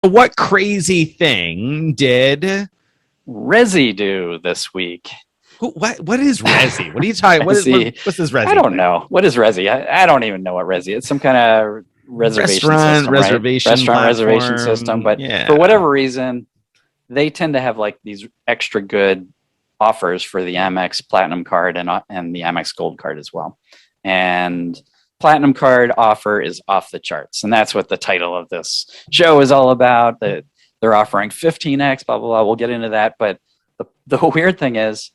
What crazy thing did Resy do this week? what is Resy? What are you talking? What's this Resy I don't thing? know. What is Resy? I don't even know what Resy is. It's some kind of reservation system, right? Restaurant reservation system. platform. But for Yeah. whatever reason, they tend to have like these extra good offers for the Amex Platinum card and the Amex Gold card as well. And Platinum card offer is off the charts, and that's what the title of this show is all about. That they're offering 15x, blah blah blah. We'll get into that, but the weird thing is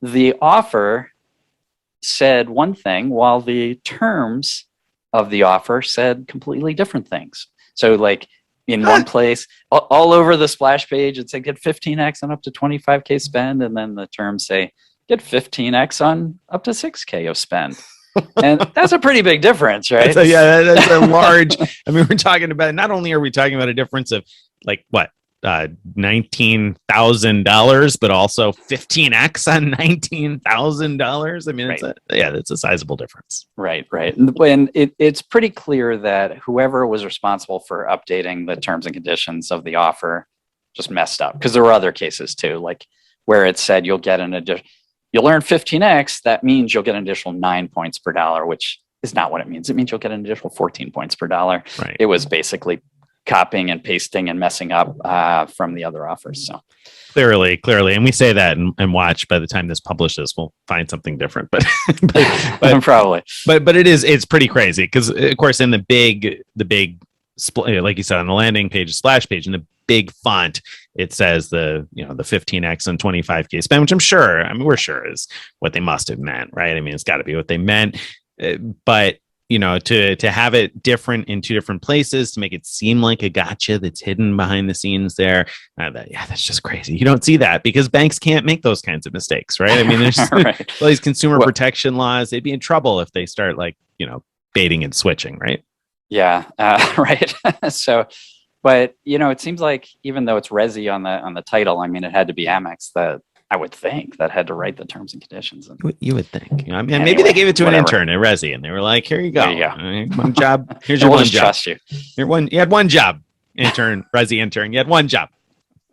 the offer said one thing while the terms of the offer said completely different things. So like in one place, all over the splash page, it said get 15x on up to 25K spend. And then the terms say get 15x on up to 6K of spend. And that's a pretty big difference, right? So yeah, that's a large. I mean, we're talking about, not only are we talking about a difference of like what, $19,000, but also 15x on $19,000. I mean, Right. it's a sizable difference. Right. And when it's pretty clear that whoever was responsible for updating the terms and conditions of the offer just messed up, because there were other cases too, like where it said you'll earn 15x. That means you'll get an additional 9 points per dollar, which is not what it means. It means you'll get an additional 14 points per dollar. Right. It was basically copying and pasting and messing up from the other offers. So clearly, and we say that and watch, by the time this publishes, we'll find something different. But probably. But it's pretty crazy because, of course, in the big like you said, on the landing page, splash page, in the big font, it says the 15x and 25K spend, which we're sure is what they must have meant, right? I mean, it's got to be what they meant, but to have it different in two different places, to make it seem like a gotcha that's hidden behind the scenes there. That's just crazy. You don't see that because banks can't make those kinds of mistakes, right? I mean, there's right. all these consumer protection laws. They'd be in trouble if they start baiting and switching, right? Yeah. Right. So, but it seems like even though it's Resy on the title, I mean, it had to be Amex that I would think that had to write the terms and conditions. You would think. I mean, maybe they gave it to an intern at Resy, and they were like, "Here you go. One job. Here's your one job. Trust you. You had one job, intern, Resy intern. You had one job."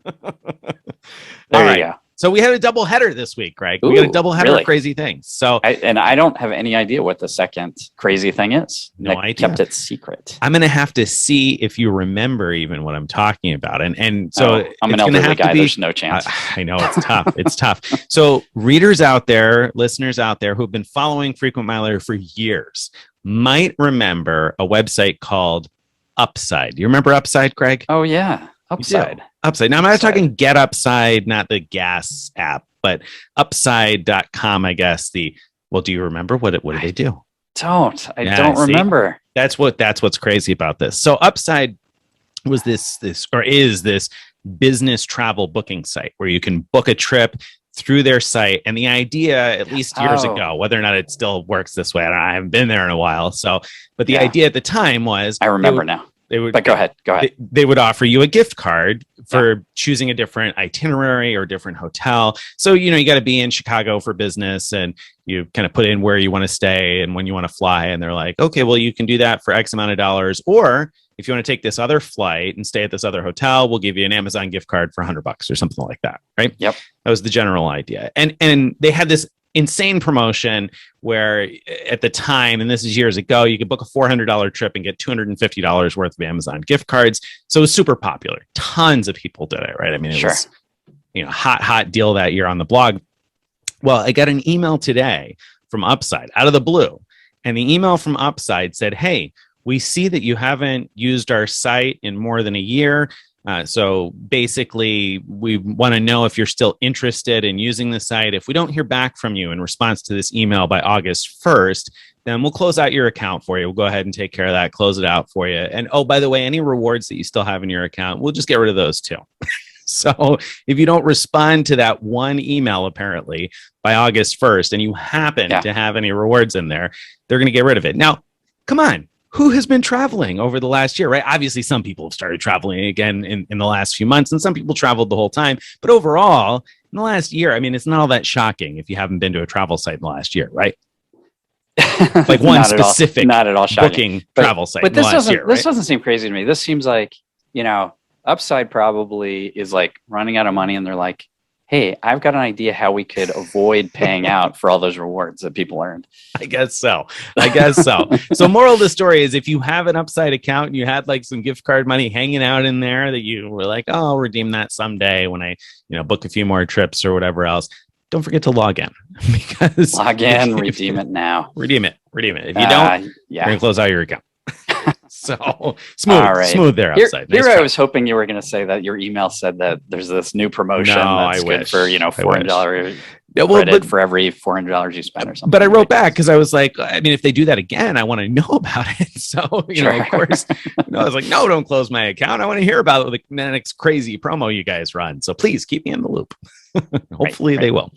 There you go. So we had a double header this week, Greg. Ooh, we got a double header really? of crazy things. So I don't have any idea what the second crazy thing is. No Nick idea. kept it secret. I'm going to have to see if you remember even what I'm talking about. And so I'm an elderly guy. There's no chance. I know it's tough. It's tough. So readers out there, listeners out there who've been following Frequent Miler for years might remember a website called Upside. Do you remember Upside, Greg? Oh, yeah. Upside. Upside. Now, I'm not talking Get Upside, not the gas app, but upside.com, I guess. Do you remember what do they do? I don't remember. That's what's crazy about this. So Upside was this business travel booking site where you can book a trip through their site. And the idea, at least years ago, whether or not it still works this way, I haven't been there in a while. But the idea at the time was, I remember now. But go ahead. They would offer you a gift card for choosing a different itinerary or different hotel. So, you got to be in Chicago for business, and you kind of put in where you want to stay and when you want to fly. And they're like, okay, well, you can do that for X amount of dollars. Or if you want to take this other flight and stay at this other hotel, we'll give you an Amazon gift card for $100 or something like that. Right. Yep. That was the general idea. And they had this insane promotion where at the time, and this is years ago, you could book a $400 trip and get $250 worth of Amazon gift cards. So it was super popular. Tons of people did it, right? I mean, it was hot deal that year on the blog. Well, I got an email today from Upside out of the blue. And the email from Upside said, hey, we see that you haven't used our site in more than a year. So basically, we want to know if you're still interested in using the site. If we don't hear back from you in response to this email by August 1st, then we'll close out your account for you. We'll go ahead and take care of that, close it out for you. And oh, by the way, any rewards that you still have in your account, we'll just get rid of those too. So if you don't respond to that one email, apparently, by August 1st, and you happen to have any rewards in there, they're going to get rid of it. Now, come on. Who has been traveling over the last year, right? Obviously, some people have started traveling again in the last few months, and some people traveled the whole time. But overall, in the last year, I mean, it's not all that shocking if you haven't been to a travel site in the last year, right? Like one specific not at all booking travel site. But this doesn't year, right? This doesn't seem crazy to me. This seems like, Upside probably is like running out of money and they're like, hey, I've got an idea how we could avoid paying out for all those rewards that people earned. I guess so. So moral of the story is if you have an Upside account and you had like some gift card money hanging out in there that you were like, oh, I'll redeem that someday when I, book a few more trips or whatever else, don't forget to log in because log in, redeem it now. Redeem it. If you don't, you're going to close out your account. So smooth there, Upside. Here I was hoping you were going to say that your email said that there's this new promotion that's good for $400 credit for every $400 you spend or something. But I wrote back because I was like, I mean, if they do that again, I want to know about it. So of course, I was like, no, don't close my account. I want to hear about the next crazy promo you guys run. So please keep me in the loop. Hopefully they will.